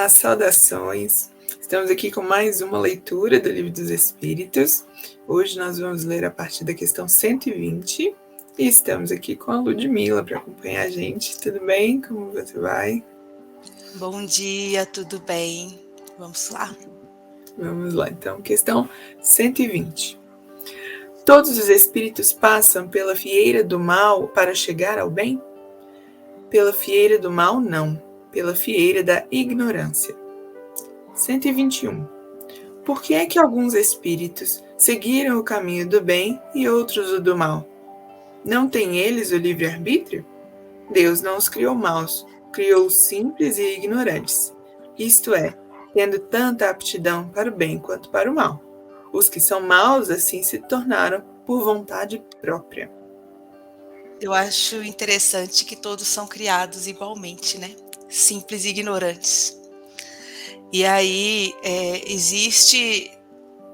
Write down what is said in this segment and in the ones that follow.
Olá, saudações! Estamos aqui com mais uma leitura do Livro dos Espíritos. Hoje nós vamos ler a partir da questão 120 e estamos aqui com a Ludmila para acompanhar a gente. Tudo bem? Como você vai? Bom dia, tudo bem? Vamos lá. Vamos lá, então, questão 120. Todos os espíritos passam pela fieira do mal para chegar ao bem? Pela fieira do mal, não. Pela fieira da ignorância. 121. Por que é que alguns espíritos seguiram o caminho do bem e outros o do mal? Não têm eles o livre-arbítrio? Deus não os criou maus, criou-os simples e ignorantes. Isto é, tendo tanta aptidão para o bem quanto para o mal. Os que são maus assim se tornaram por vontade própria. Eu acho interessante que todos são criados igualmente, né? Simples e ignorantes. E aí existe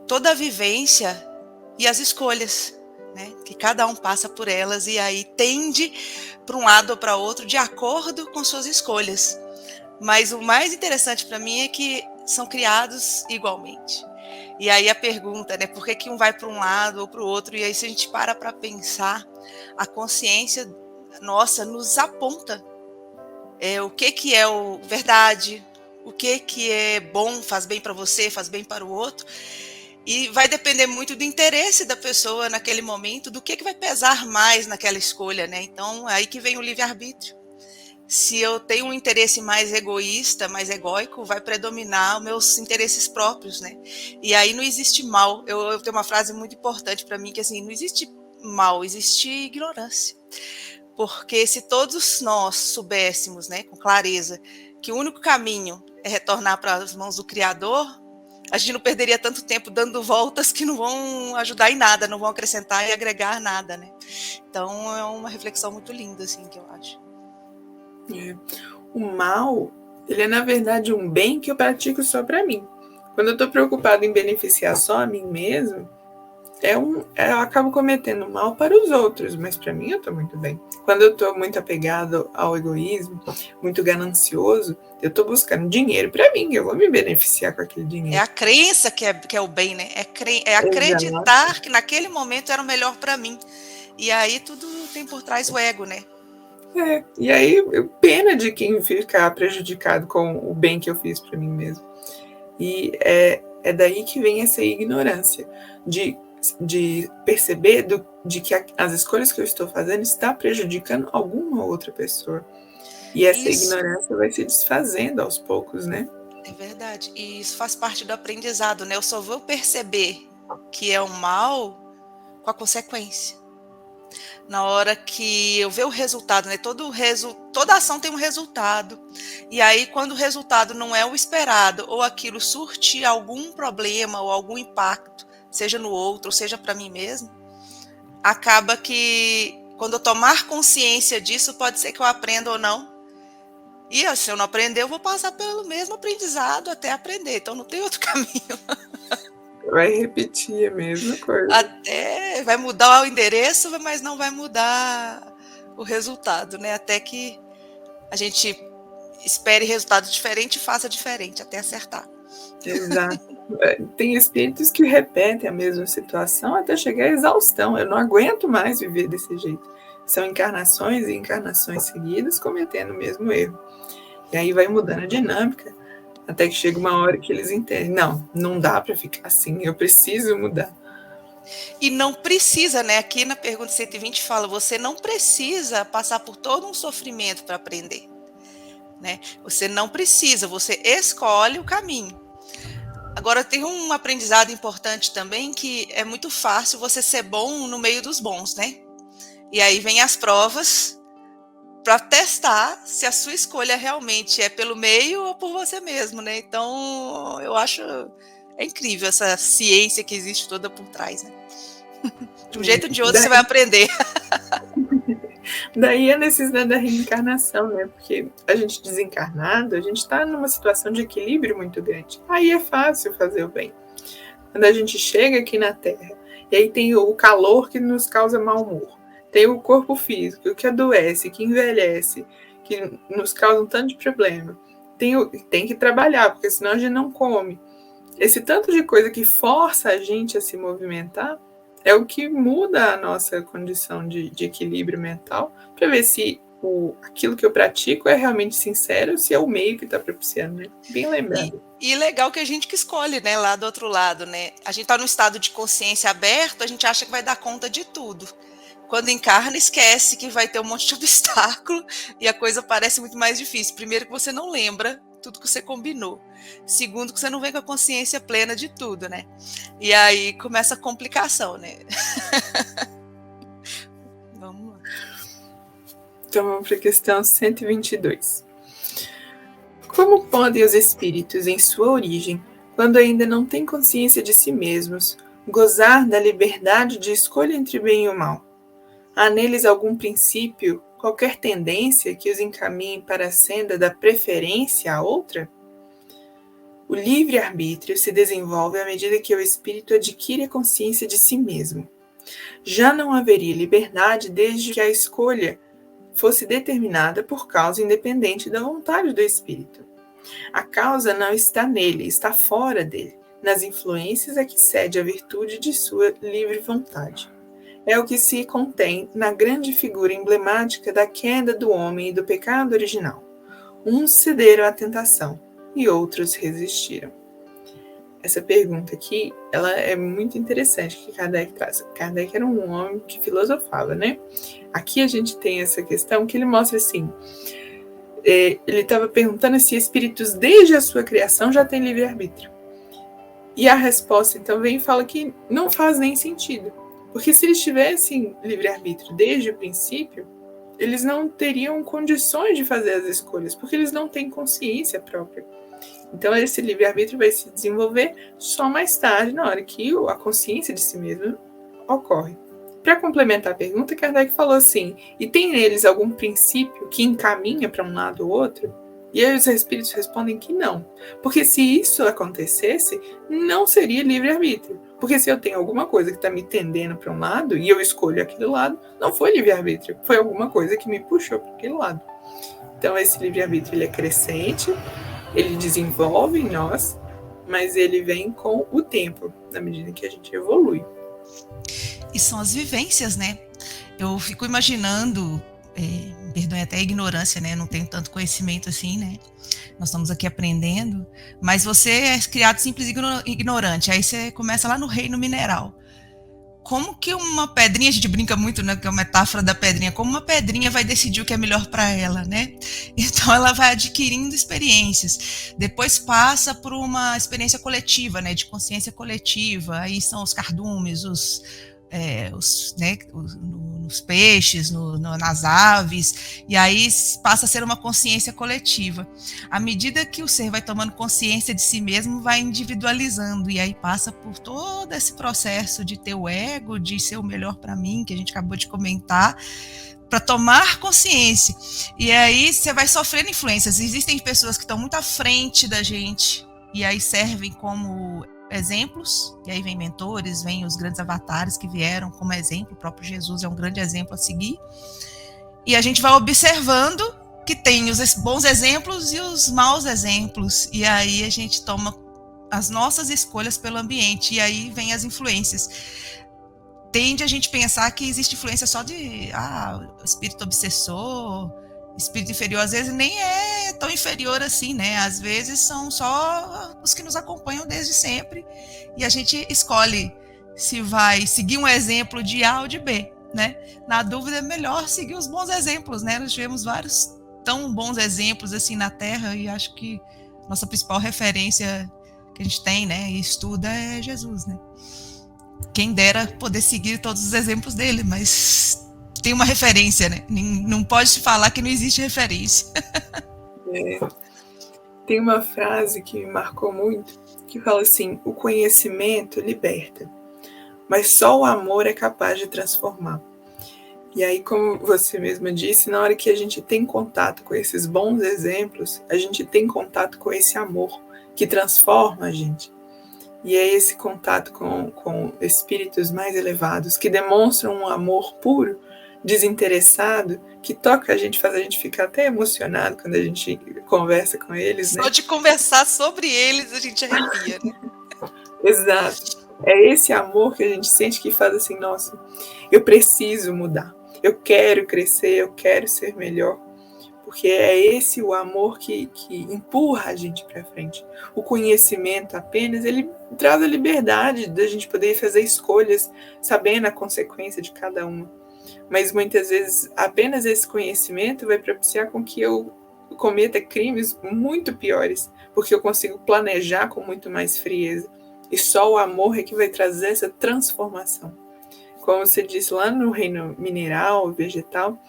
toda a vivência e as escolhas, né? Que cada um passa por elas e aí tende para um lado ou para outro de acordo com suas escolhas. Mas o mais interessante para mim é que são criados igualmente. E aí a pergunta, né? Por que um vai para um lado ou para o outro? E aí se a gente para pensar, a consciência nossa nos aponta o que é o verdade, o que é bom, faz bem para você, faz bem para o outro. E vai depender muito do interesse da pessoa naquele momento, do que vai pesar mais naquela escolha, né? Então, aí que vem o livre-arbítrio. Se eu tenho um interesse mais egoísta, mais egóico, vai predominar os meus interesses próprios, né? E aí não existe mal. Eu tenho uma frase muito importante para mim, que assim, não existe mal, existe ignorância. Porque se todos nós soubéssemos, né, com clareza, que o único caminho é retornar para as mãos do Criador, a gente não perderia tanto tempo dando voltas que não vão ajudar em nada, não vão acrescentar e agregar nada, né? Então é uma reflexão muito linda, assim, que eu acho. O mal, ele é na verdade um bem que eu pratico só para mim. Quando eu estou preocupado em beneficiar só a mim mesmo, eu acabo cometendo mal para os outros, mas para mim eu estou muito bem. Quando eu estou muito apegado ao egoísmo, muito ganancioso, eu estou buscando dinheiro para mim, eu vou me beneficiar com aquele dinheiro. É a crença que é o bem, né? É acreditar Exato. Que naquele momento era o melhor para mim. E aí tudo tem por trás o ego, né? E aí, pena de quem ficar prejudicado com o bem que eu fiz para mim mesmo. E é daí que vem essa ignorância, de perceber de que as escolhas que eu estou fazendo está prejudicando alguma outra pessoa. E essa ignorância vai se desfazendo aos poucos, né? É verdade. E isso faz parte do aprendizado, né? Eu só vou perceber que é um mal com a consequência. Na hora que eu ver o resultado, né? Toda ação tem um resultado. E aí, quando o resultado não é o esperado, ou aquilo surte algum problema ou algum impacto, seja no outro, ou seja para mim mesmo, acaba que, quando eu tomar consciência disso, pode ser que eu aprenda ou não. E se eu não aprender, eu vou passar pelo mesmo aprendizado até aprender. Então, não tem outro caminho. Vai repetir a mesma coisa. Até vai mudar o endereço, mas não vai mudar o resultado, né? Até que a gente espere resultado diferente e faça diferente, até acertar. Exato. Tem espíritos que repetem a mesma situação até chegar à exaustão. Eu não aguento mais viver desse jeito. São encarnações e encarnações seguidas cometendo o mesmo erro. E aí vai mudando a dinâmica, até que chega uma hora que eles entendem. Não dá para ficar assim, eu preciso mudar. E não precisa, né? Aqui na pergunta 120 fala, você não precisa passar por todo um sofrimento para aprender. Né? Você não precisa, você escolhe o caminho. Agora, tem um aprendizado importante também, que é muito fácil você ser bom no meio dos bons, né? E aí vem as provas para testar se a sua escolha realmente é pelo meio ou por você mesmo, né? Então, eu acho incrível essa ciência que existe toda por trás, né? De um jeito ou de outro você vai aprender. Daí a necessidade da reencarnação, né? Porque a gente desencarnado, a gente está numa situação de equilíbrio muito grande. Aí é fácil fazer o bem. Quando a gente chega aqui na Terra, e aí tem o calor que nos causa mau humor, tem o corpo físico que adoece, que envelhece, que nos causa um tanto de problema. tem que trabalhar, porque senão a gente não come. Esse tanto de coisa que força a gente a se movimentar é o que muda a nossa condição de equilíbrio mental, para ver se aquilo que eu pratico é realmente sincero, se é o meio que está propiciando, né? Bem lembrado. E legal que a gente que escolhe, né, lá do outro lado, né? A gente está num estado de consciência aberto, a gente acha que vai dar conta de tudo. Quando encarna, esquece que vai ter um monte de obstáculo e a coisa parece muito mais difícil. Primeiro que você não lembra tudo que você combinou. Segundo que você não vem com a consciência plena de tudo, né? E aí começa a complicação, né? Vamos lá. Então vamos para a questão 122. Como podem os espíritos, em sua origem, quando ainda não têm consciência de si mesmos, gozar da liberdade de escolha entre o bem e o mal? Há neles algum princípio, qualquer tendência que os encaminhe para a senda da preferência à outra? O livre-arbítrio se desenvolve à medida que o espírito adquire a consciência de si mesmo. Já não haveria liberdade desde que a escolha fosse determinada por causa independente da vontade do espírito. A causa não está nele, está fora dele, nas influências a que cede a virtude de sua livre vontade. É o que se contém na grande figura emblemática da queda do homem e do pecado original. Uns cederam à tentação e outros resistiram. Essa pergunta aqui, ela é muito interessante que Kardec traz. Kardec era um homem que filosofava, né? Aqui a gente tem essa questão que ele mostra assim, ele estava perguntando se espíritos desde a sua criação já têm livre-arbítrio. E a resposta então vem e fala que não faz nem sentido. Porque se eles tivessem livre-arbítrio desde o princípio, eles não teriam condições de fazer as escolhas, porque eles não têm consciência própria. Então, esse livre-arbítrio vai se desenvolver só mais tarde, na hora que a consciência de si mesmo ocorre. Para complementar a pergunta, Kardec falou assim, e tem neles algum princípio que encaminha para um lado ou outro? E aí os espíritos respondem que não. Porque se isso acontecesse, não seria livre-arbítrio. Porque se eu tenho alguma coisa que está me tendendo para um lado e eu escolho aquele lado, não foi livre-arbítrio, foi alguma coisa que me puxou para aquele lado. Então esse livre-arbítrio ele é crescente, ele desenvolve em nós, mas ele vem com o tempo, na medida que a gente evolui. E são as vivências, né? Eu fico imaginando, perdoe até a ignorância, né? Não tenho tanto conhecimento assim, né? Nós estamos aqui aprendendo, mas você é criado simples e ignorante, aí você começa lá no reino mineral. Como que uma pedrinha, a gente brinca muito, né, que é a metáfora da pedrinha, como uma pedrinha vai decidir o que é melhor para ela, né? Então ela vai adquirindo experiências, depois passa por uma experiência coletiva, né, de consciência coletiva, aí são os cardumes, os peixes, nas aves, e aí passa a ser uma consciência coletiva. À medida que o ser vai tomando consciência de si mesmo, vai individualizando, e aí passa por todo esse processo de ter o ego, de ser o melhor para mim, que a gente acabou de comentar, para tomar consciência. E aí você vai sofrendo influências. Existem pessoas que estão muito à frente da gente, e aí servem como exemplos, e aí vem mentores, vem os grandes avatares que vieram como exemplo, o próprio Jesus é um grande exemplo a seguir, e a gente vai observando que tem os bons exemplos e os maus exemplos, e aí a gente toma as nossas escolhas pelo ambiente, e aí vem as influências. Tende a gente pensar que existe influência só de espírito obsessor, espírito inferior, às vezes nem é tão inferior assim, né? Às vezes são só os que nos acompanham desde sempre e a gente escolhe se vai seguir um exemplo de A ou de B, né? Na dúvida é melhor seguir os bons exemplos, né? Nós tivemos vários tão bons exemplos assim na Terra e acho que nossa principal referência que a gente tem, né, e estuda é Jesus, né? Quem dera poder seguir todos os exemplos dele, mas tem uma referência, né? Não pode falar que não existe referência. Tem uma frase que me marcou muito, que fala assim, o conhecimento liberta, mas só o amor é capaz de transformar. E aí, como você mesma disse, na hora que a gente tem contato com esses bons exemplos, a gente tem contato com esse amor que transforma a gente. E é esse contato com espíritos mais elevados, que demonstram um amor puro, desinteressado, que toca a gente, faz a gente ficar até emocionado quando a gente conversa com eles, né? Só de conversar sobre eles a gente arrepia, né? Exato. É esse amor que a gente sente que faz assim, nossa, eu preciso mudar, eu quero crescer, eu quero ser melhor. Porque é esse o amor que empurra a gente para frente. O conhecimento apenas, ele traz a liberdade da gente poder fazer escolhas, sabendo a consequência de cada uma. Mas muitas vezes apenas esse conhecimento vai propiciar com que eu cometa crimes muito piores, porque eu consigo planejar com muito mais frieza. E só o amor é que vai trazer essa transformação. Como você disse lá no reino mineral, vegetal,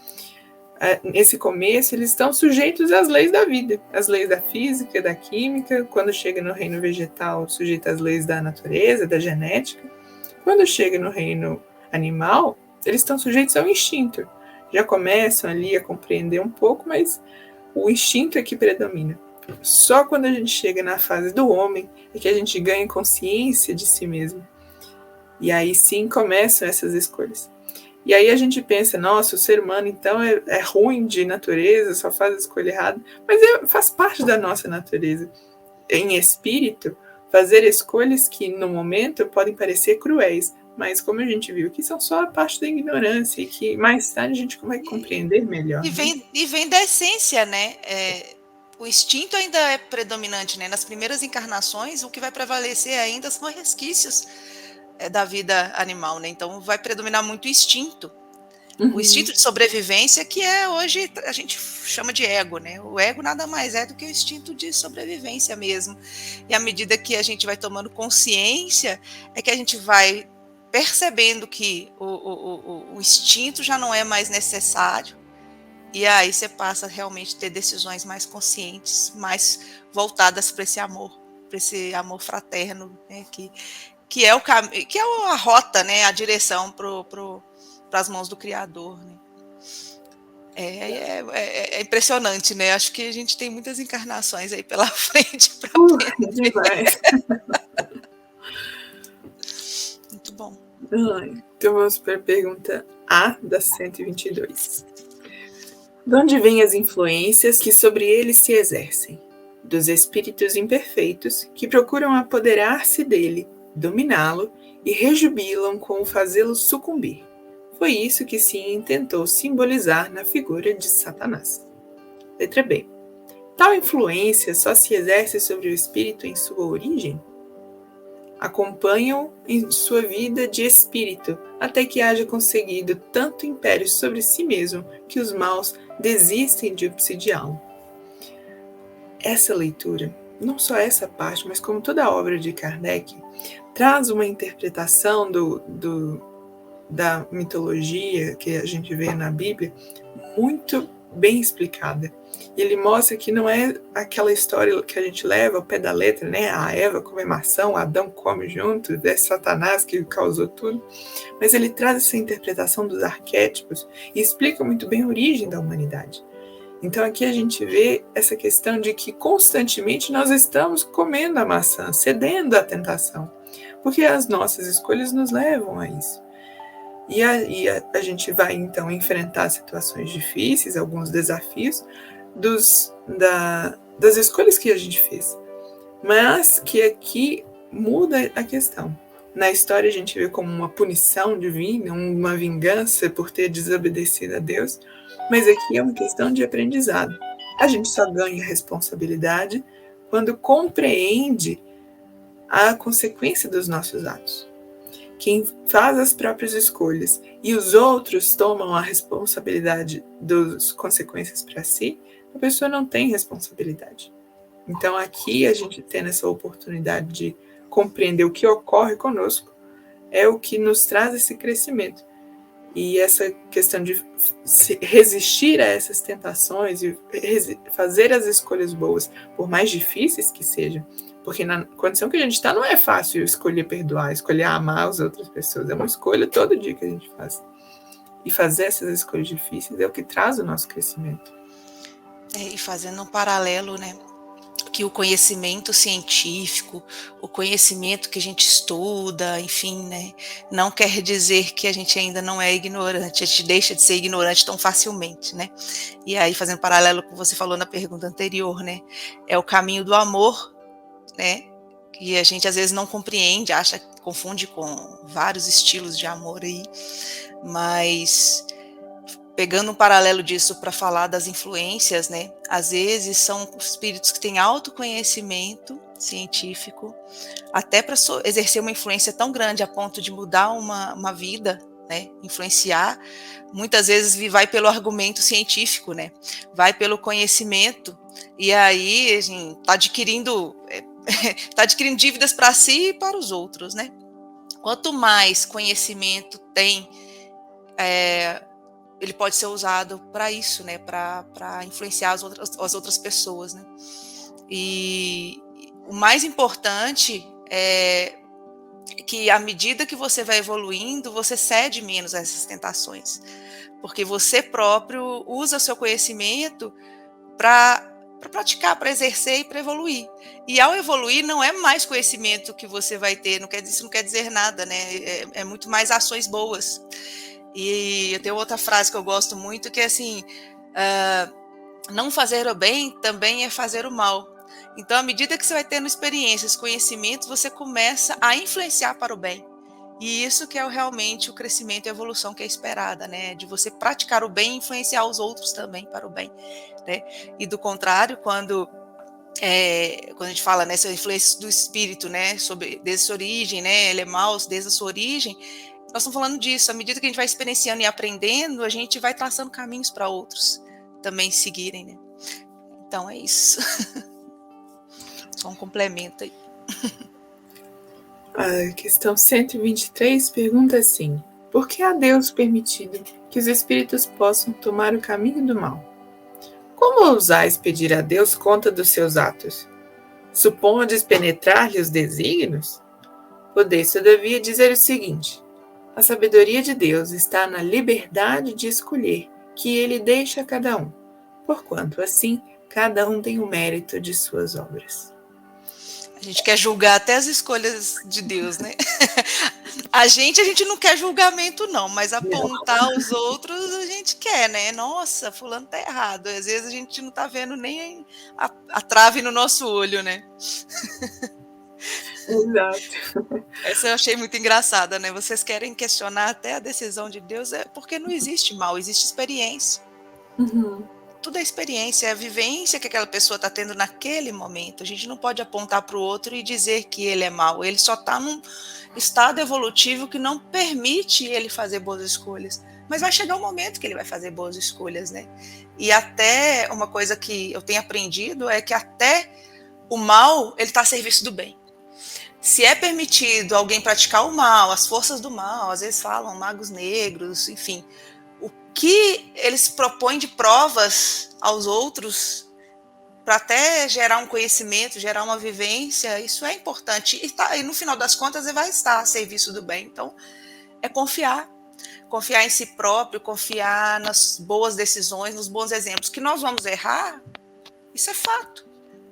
nesse começo, eles estão sujeitos às leis da vida, às leis da física, da química. Quando chega no reino vegetal, sujeito às leis da natureza, da genética. Quando chega no reino animal, eles estão sujeitos ao instinto. Já começam ali a compreender um pouco, mas o instinto é que predomina. Só quando a gente chega na fase do homem é que a gente ganha consciência de si mesmo. E aí sim começam essas escolhas. E aí a gente pensa, nossa, o ser humano então é ruim de natureza, só faz a escolha errada, mas faz parte da nossa natureza. Em espírito, fazer escolhas que no momento podem parecer cruéis, mas como a gente viu, que são só a parte da ignorância e que mais tarde a gente vai compreender melhor. E vem da essência, né? O instinto ainda é predominante, né? Nas primeiras encarnações, o que vai prevalecer ainda são resquícios da vida animal, né? Então vai predominar muito o instinto. O instinto de sobrevivência, que hoje a gente chama de ego, né? O ego nada mais é do que o instinto de sobrevivência mesmo. E à medida que a gente vai tomando consciência, é que a gente vai percebendo que o instinto já não é mais necessário. E aí você passa a realmente ter decisões mais conscientes, mais voltadas para esse amor fraterno, né? Que é o caminho, que é a rota, né? A direção para as mãos do Criador, né? É impressionante, né? Acho que a gente tem muitas encarnações aí pela frente para aprender. Demais. Muito bom. Então vamos para a pergunta A da 122. De onde vêm as influências que sobre eles se exercem? Dos espíritos imperfeitos que procuram apoderar-se dele, dominá-lo e rejubilam com o fazê-lo sucumbir. Foi isso que Sim tentou simbolizar na figura de Satanás. Letra B. Tal influência só se exerce sobre o espírito em sua origem? Acompanham em sua vida de espírito até que haja conseguido tanto império sobre si mesmo que os maus desistem de obsidiá-lo. Essa leitura, não só essa parte, mas como toda a obra de Kardec, traz uma interpretação da mitologia que a gente vê na Bíblia muito bem explicada. E ele mostra que não é aquela história que a gente leva ao pé da letra, né? A Eva come maçã, o Adão come junto, é Satanás que causou tudo. Mas ele traz essa interpretação dos arquétipos e explica muito bem a origem da humanidade. Então aqui a gente vê essa questão de que constantemente nós estamos comendo a maçã, cedendo à tentação, porque as nossas escolhas nos levam a isso. E a gente vai então enfrentar situações difíceis, alguns desafios das escolhas que a gente fez. Mas que aqui muda a questão. Na história a gente vê como uma punição divina, uma vingança por ter desobedecido a Deus, mas aqui é uma questão de aprendizado. A gente só ganha responsabilidade quando compreende a consequência dos nossos atos. Quem faz as próprias escolhas e os outros tomam a responsabilidade das consequências para si, a pessoa não tem responsabilidade. Então aqui a gente tendo essa oportunidade de compreender o que ocorre conosco é o que nos traz esse crescimento. E essa questão de resistir a essas tentações e fazer as escolhas boas, por mais difíceis que sejam, porque na condição que a gente está não é fácil escolher perdoar, escolher amar as outras pessoas, é uma escolha todo dia que a gente faz. E fazer essas escolhas difíceis é o que traz o nosso crescimento. E fazendo um paralelo, né? que o conhecimento científico, o conhecimento que a gente estuda, enfim, né, não quer dizer que a gente ainda não é ignorante, a gente deixa de ser ignorante tão facilmente, né? E aí, fazendo paralelo com o que você falou na pergunta anterior, né, é o caminho do amor, né, que a gente às vezes não compreende, acha, confunde com vários estilos de amor aí, mas pegando um paralelo disso para falar das influências, né? Às vezes são espíritos que têm autoconhecimento científico, até para exercer uma influência tão grande a ponto de mudar uma vida, né? Influenciar. Muitas vezes vai pelo argumento científico, né? Vai pelo conhecimento, e aí assim, tá adquirindo dívidas para si e para os outros, né? Quanto mais conhecimento tem, ele pode ser usado para isso, né? Para influenciar as outras pessoas, né? E o mais importante é que à medida que você vai evoluindo, você cede menos a essas tentações, porque você próprio usa seu conhecimento para praticar, para exercer e para evoluir. E ao evoluir, não é mais conhecimento que você vai ter, isso não quer dizer nada, né? É muito mais ações boas. E eu tenho outra frase que eu gosto muito, que é assim, não fazer o bem também é fazer o mal. Então, à medida que você vai tendo experiências, conhecimentos, você começa a influenciar para o bem. E isso que é realmente o crescimento e a evolução que é esperada, né? De você praticar o bem e influenciar os outros também para o bem, né? E do contrário, quando a gente fala nessa influência do espírito, né? Desde sua origem, né? Ele é mau desde a sua origem. Nós estamos falando disso. À medida que a gente vai experienciando e aprendendo, a gente vai traçando caminhos para outros também seguirem, né? Então é isso. Só um complemento aí. A questão 123 pergunta assim: por que há Deus permitido que os espíritos possam tomar o caminho do mal? Como ousais pedir a Deus conta dos seus atos? Supondes penetrar-lhe os desígnios? Podeis, todavia, dizer o seguinte: a sabedoria de Deus está na liberdade de escolher que ele deixa a cada um, porquanto assim cada um tem o mérito de suas obras. A gente quer julgar até as escolhas de Deus, né? A gente não quer julgamento, não, mas apontar os outros a gente quer, né? Nossa, fulano tá errado. Às vezes a gente não tá vendo nem a trave no nosso olho, né? Exato. Essa eu achei muito engraçada, né? Vocês querem questionar até a decisão de Deus, é porque não existe mal, existe experiência. Uhum. Tudo é experiência, é a vivência que aquela pessoa está tendo naquele momento. A gente não pode apontar para o outro e dizer que ele é mau. Ele só está num estado evolutivo que não permite ele fazer boas escolhas. Mas vai chegar um momento que ele vai fazer boas escolhas, né? E até uma coisa que eu tenho aprendido é que até o mal, ele está a serviço do bem. Se é permitido alguém praticar o mal, as forças do mal, às vezes falam magos negros, enfim, o que eles propõem de provas aos outros para até gerar um conhecimento, gerar uma vivência, isso é importante. E no final das contas, ele vai estar a serviço do bem. Então, é confiar em si próprio, confiar nas boas decisões, nos bons exemplos. Que nós vamos errar, isso é fato.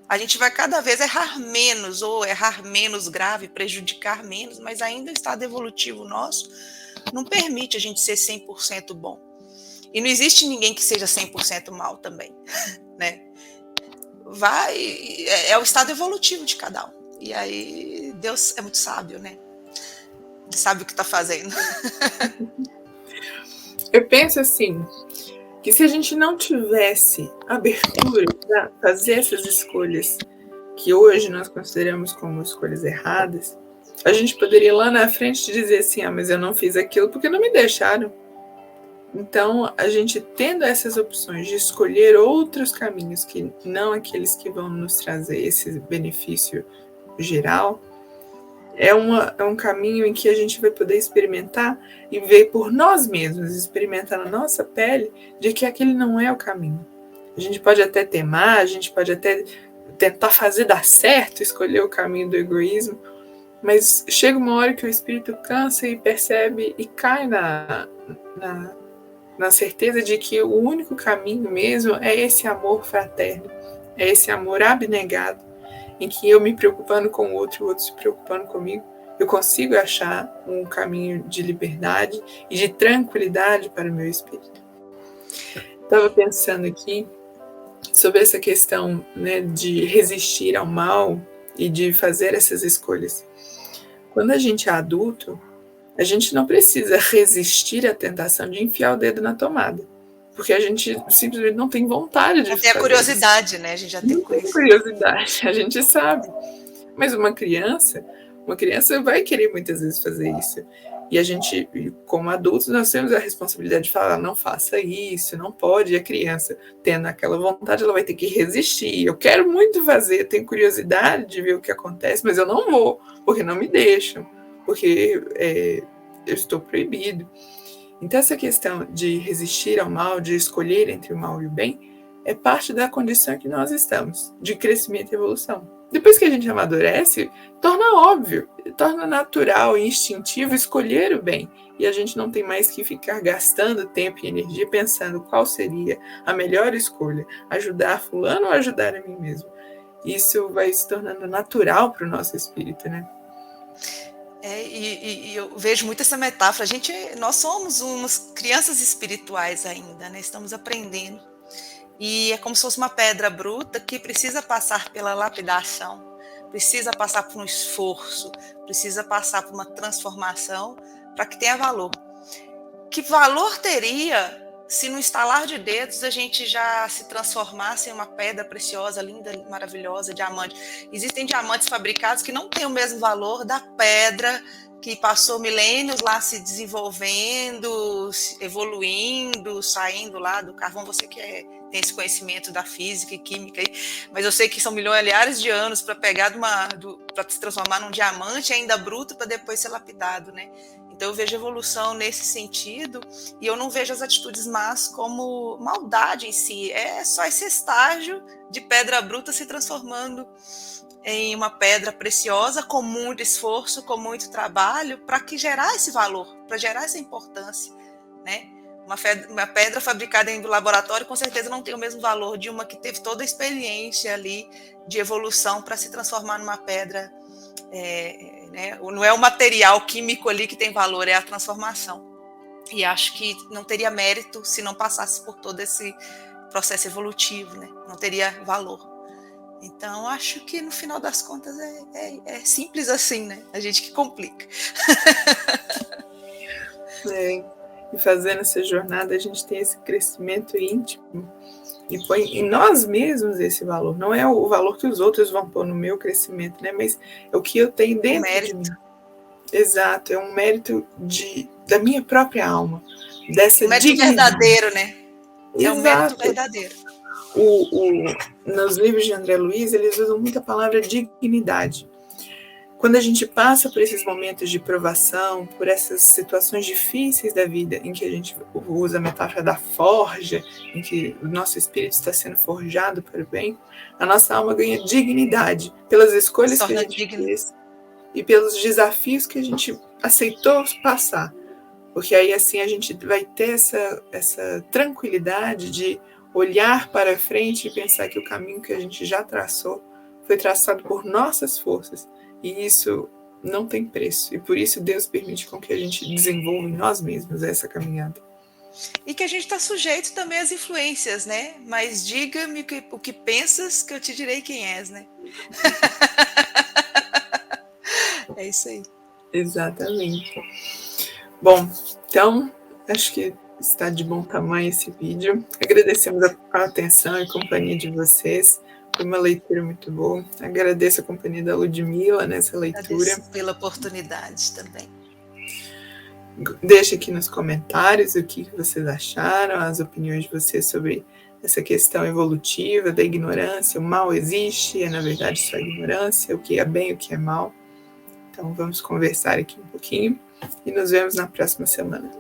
A gente vai cada vez errar menos, ou errar menos grave, prejudicar menos, mas ainda o estado evolutivo nosso não permite a gente ser 100% bom. E não existe ninguém que seja 100% mal também, né? É o estado evolutivo de cada um. E aí Deus é muito sábio, né? Ele sabe o que está fazendo. Eu penso assim, que se a gente não tivesse abertura para fazer essas escolhas que hoje nós consideramos como escolhas erradas, a gente poderia lá na frente dizer assim, mas eu não fiz aquilo porque não me deixaram. Então, a gente tendo essas opções de escolher outros caminhos que não aqueles que vão nos trazer esse benefício geral, é um caminho em que a gente vai poder experimentar e ver por nós mesmos, experimentar na nossa pele, de que aquele não é o caminho. A gente pode até temar, a gente pode até tentar fazer dar certo, escolher o caminho do egoísmo, mas chega uma hora que o espírito cansa e percebe e cai na certeza de que o único caminho mesmo é esse amor fraterno, é esse amor abnegado, em que eu me preocupando com o outro se preocupando comigo, eu consigo achar um caminho de liberdade e de tranquilidade para o meu espírito. Estava pensando aqui sobre essa questão, né, de resistir ao mal e de fazer essas escolhas. Quando a gente é adulto, a gente não precisa resistir à tentação de enfiar o dedo na tomada, porque a gente simplesmente não tem vontade de fazer. Não tem a curiosidade, né? A gente já tem curiosidade, a gente sabe. Mas uma criança vai querer muitas vezes fazer isso. E a gente, como adultos, nós temos a responsabilidade de falar, não faça isso, não pode. E a criança, tendo aquela vontade, ela vai ter que resistir. Eu quero muito fazer, tenho curiosidade de ver o que acontece, mas eu não vou, porque não me deixam, porque eu estou proibido. Então, essa questão de resistir ao mal, de escolher entre o mal e o bem, é parte da condição que nós estamos, de crescimento e evolução. Depois que a gente amadurece, torna óbvio, torna natural e instintivo escolher o bem. E a gente não tem mais que ficar gastando tempo e energia pensando qual seria a melhor escolha, ajudar fulano ou ajudar a mim mesmo. Isso vai se tornando natural para o nosso espírito, né? E eu vejo muito essa metáfora. Nós somos umas crianças espirituais ainda, né? Estamos aprendendo. E é como se fosse uma pedra bruta que precisa passar pela lapidação, precisa passar por um esforço, precisa passar por uma transformação para que tenha valor. Que valor teria se no estalar de dedos a gente já se transformasse em uma pedra preciosa, linda, maravilhosa, diamante? Existem diamantes fabricados que não têm o mesmo valor da pedra que passou milênios lá se desenvolvendo, evoluindo, saindo lá do carvão. Você que tem esse conhecimento da física e química aí, mas eu sei que são milhares de anos para pegar para se transformar num diamante ainda bruto para depois ser lapidado, né? Então eu vejo evolução nesse sentido e eu não vejo as atitudes más como maldade em si. É só esse estágio de pedra bruta se transformando em uma pedra preciosa com muito esforço, com muito trabalho para que gerar esse valor, para gerar essa importância, né? Uma pedra fabricada em laboratório com certeza não tem o mesmo valor de uma que teve toda a experiência ali de evolução para se transformar numa pedra, né? Não é o material químico ali que tem valor, é a transformação. E acho que não teria mérito se não passasse por todo esse processo evolutivo, né? Não teria valor. Então, acho que no final das contas é simples assim, né? A gente que complica. E fazendo essa jornada, a gente tem esse crescimento íntimo e põe em nós mesmos esse valor. Não é o valor que os outros vão pôr no meu crescimento, né? Mas é o que eu tenho dentro de mim. Exato, é um mérito da minha própria alma. Dessa mérito verdadeiro, né? Exato. É um mérito verdadeiro. Nos livros de André Luiz, eles usam muito a palavra dignidade. Quando a gente passa por esses momentos de provação, por essas situações difíceis da vida, em que a gente usa a metáfora da forja, em que o nosso espírito está sendo forjado para o bem, a nossa alma ganha dignidade pelas escolhas que a gente fez e pelos desafios que a gente aceitou passar. Porque aí assim a gente vai ter essa tranquilidade de olhar para frente e pensar que o caminho que a gente já traçou foi traçado por nossas forças. E isso não tem preço. E por isso Deus permite com que a gente desenvolva em nós mesmos essa caminhada. E que a gente está sujeito também às influências, né? Mas diga-me o que pensas que eu te direi quem és, né? É isso aí. Exatamente. Bom, então, acho que está de bom tamanho esse vídeo. Agradecemos a atenção e companhia de vocês. Foi uma leitura muito boa. Agradeço a companhia da Ludmila nessa leitura. Agradeço pela oportunidade também. Deixe aqui nos comentários o que vocês acharam, as opiniões de vocês sobre essa questão evolutiva da ignorância. O mal existe, é na verdade só ignorância, o que é bem, o que é mal. Então vamos conversar aqui um pouquinho e nos vemos na próxima semana.